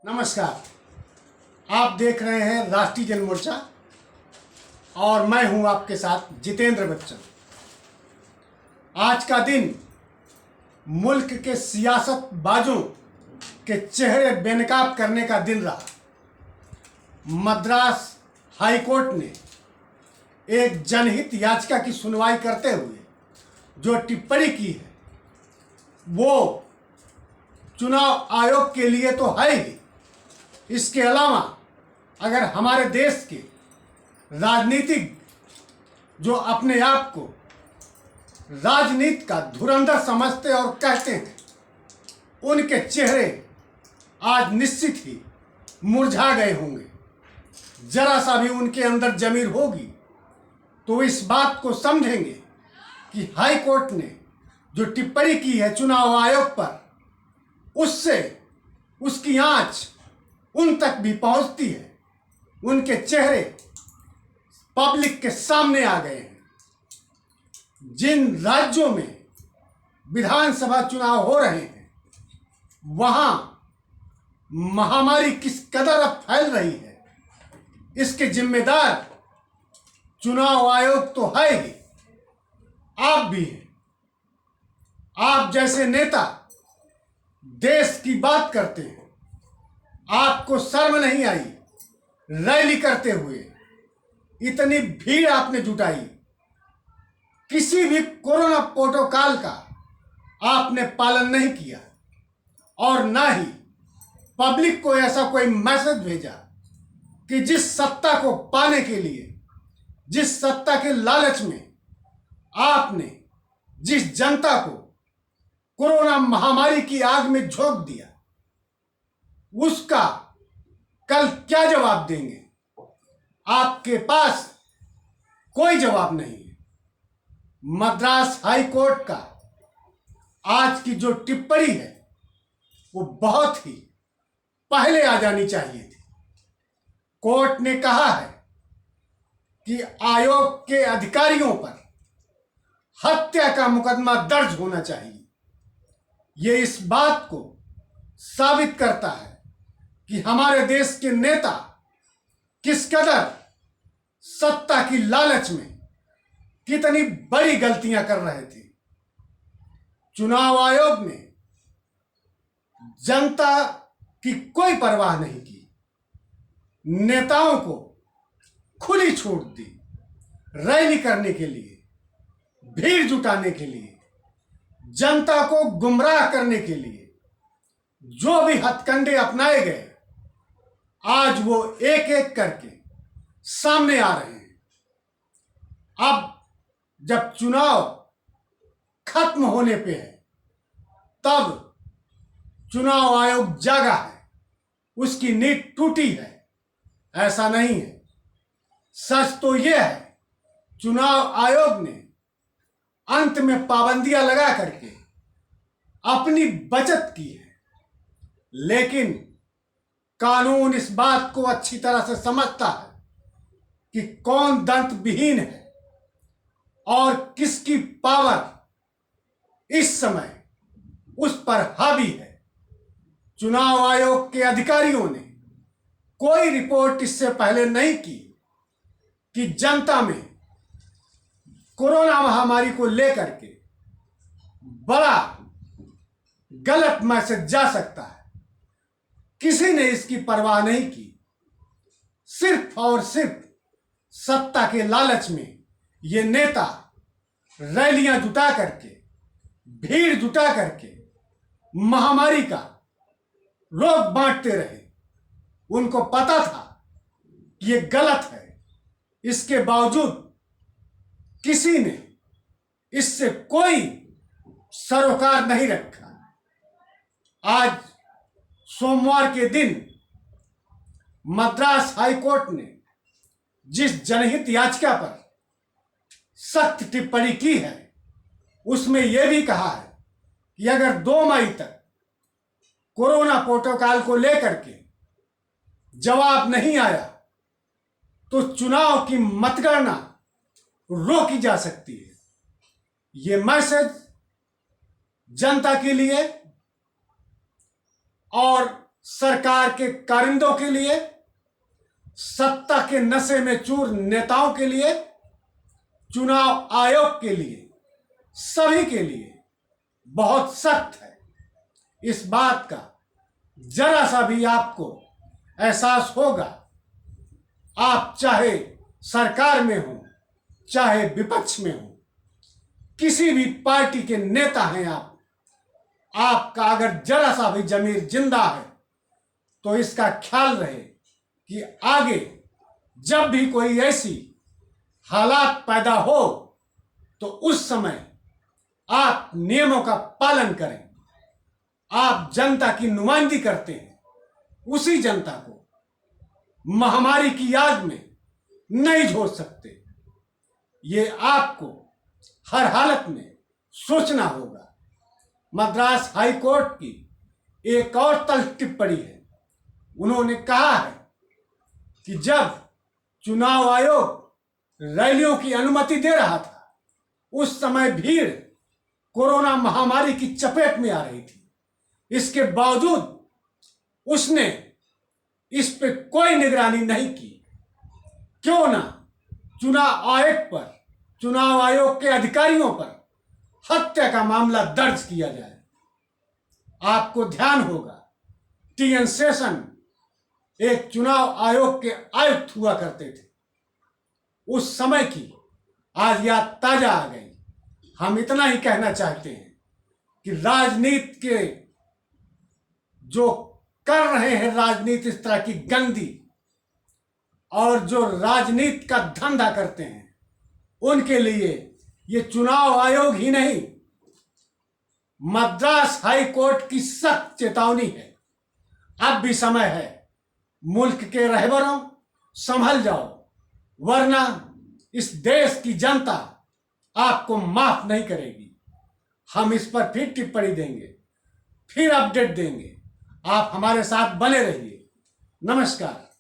नमस्कार। आप देख रहे हैं राष्ट्रीय जनमोर्चा और मैं हूं आपके साथ जितेंद्र बच्चन। आज का दिन मुल्क के सियासतबाजों के चेहरे बेनकाब करने का दिन रहा। मद्रास हाई कोर्ट ने एक जनहित याचिका की सुनवाई करते हुए जो टिप्पणी की है वो चुनाव आयोग के लिए तो है ही, इसके अलावा अगर हमारे देश के राजनीतिक जो अपने आप को राजनीति का धुरंधर समझते और कहते हैं, उनके चेहरे आज निश्चित ही मुरझा गए होंगे। जरा सा भी उनके अंदर जमीर होगी तो इस बात को समझेंगे कि हाई कोर्ट ने जो टिप्पणी की है चुनाव आयोग पर, उससे उसकी आंच उन तक भी पहुंचती है। उनके चेहरे पब्लिक के सामने आ गए हैं। जिन राज्यों में विधानसभा चुनाव हो रहे हैं वहां महामारी किस कदर अब फैल रही है, इसके जिम्मेदार चुनाव आयोग तो है ही, आप भी हैं। आप जैसे नेता देश की बात करते हैं, आपको शर्म नहीं आई रैली करते हुए इतनी भीड़ आपने जुटाई। किसी भी कोरोना प्रोटोकॉल का आपने पालन नहीं किया और ना ही पब्लिक को ऐसा कोई मैसेज भेजा कि जिस सत्ता को पाने के लिए, जिस सत्ता के लालच में आपने जिस जनता को कोरोना महामारी की आग में झोंक दिया, उसका कल क्या जवाब देंगे? आपके पास कोई जवाब नहीं है। मद्रास हाई कोर्ट का आज की जो टिप्पणी है वो बहुत ही पहले आ जानी चाहिए थी। कोर्ट ने कहा है कि आयोग के अधिकारियों पर हत्या का मुकदमा दर्ज होना चाहिए। ये इस बात को साबित करता है कि हमारे देश के नेता किस कदर सत्ता की लालच में कितनी बड़ी गलतियां कर रहे थे। चुनाव आयोग ने जनता की कोई परवाह नहीं की, नेताओं को खुली छूट दी रैली करने के लिए, भीड़ जुटाने के लिए, जनता को गुमराह करने के लिए। जो भी हथकंडे अपनाए गए आज वो एक एक करके सामने आ रहे हैं। अब जब चुनाव खत्म होने पे है तब चुनाव आयोग जागा है, उसकी नींव टूटी है, ऐसा नहीं है। सच तो यह है चुनाव आयोग ने अंत में पाबंदियां लगा करके अपनी बचत की है, लेकिन कानून इस बात को अच्छी तरह से समझता है कि कौन दंत विहीन है और किसकी पावर इस समय उस पर हावी है। चुनाव आयोग के अधिकारियों ने कोई रिपोर्ट इससे पहले नहीं की कि जनता में कोरोना महामारी को लेकर के बड़ा गलत मैसेज जा सकता है। किसी ने इसकी परवाह नहीं की। सिर्फ और सिर्फ सत्ता के लालच में ये नेता रैलियां जुटा करके, भीड़ जुटा करके महामारी का रोग बांटते रहे। उनको पता था कि ये गलत है, इसके बावजूद किसी ने इससे कोई सरोकार नहीं रखा। आज सोमवार के दिन मद्रास हाई कोर्ट ने जिस जनहित याचिका पर सख्त टिप्पणी की है उसमें यह भी कहा है कि अगर 2 मई तक कोरोना प्रोटोकॉल को लेकर के जवाब नहीं आया तो चुनाव की मतगणना रोकी जा सकती है। ये मैसेज जनता के लिए और सरकार के कारिंदों के लिए, सत्ता के नशे में चूर नेताओं के लिए, चुनाव आयोग के लिए, सभी के लिए बहुत सख्त है। इस बात का जरा सा भी आपको एहसास होगा, आप चाहे सरकार में हो चाहे विपक्ष में हो, किसी भी पार्टी के नेता हैं आपका अगर जरा सा भी जमीर जिंदा है तो इसका ख्याल रहे कि आगे जब भी कोई ऐसी हालात पैदा हो तो उस समय आप नियमों का पालन करें। आप जनता की नुमाइंदगी करते हैं, उसी जनता को महामारी की आग में नहीं झोंक सकते। ये आपको हर हालत में सोचना होगा। मद्रास हाई कोर्ट की एक और तल्ख टिप्पणी है। उन्होंने कहा है कि जब चुनाव आयोग रैलियों की अनुमति दे रहा था उस समय भीड़ कोरोना महामारी की चपेट में आ रही थी, इसके बावजूद उसने इस पे कोई निगरानी नहीं की। क्यों ना चुनाव आयोग पर, चुनाव आयोग के अधिकारियों पर हत्या का मामला दर्ज किया जाए। आपको ध्यान होगा टी.एन. शेषन एक चुनाव आयोग के आयुक्त हुआ करते थे। उस समय की आज याद ताजा आ गई। हम इतना ही कहना चाहते हैं कि राजनीति के जो कर रहे हैं राजनीति इस तरह की गंदी, और जो राजनीति का धंधा करते हैं, उनके लिए ये चुनाव आयोग ही नहीं, मद्रास हाई कोर्ट की सख्त चेतावनी है। अब भी समय है, मुल्क के रहबरों संभल जाओ, वरना इस देश की जनता आपको माफ नहीं करेगी। हम इस पर फिर टिप्पणी देंगे, फिर अपडेट देंगे। आप हमारे साथ बने रहिए। नमस्कार।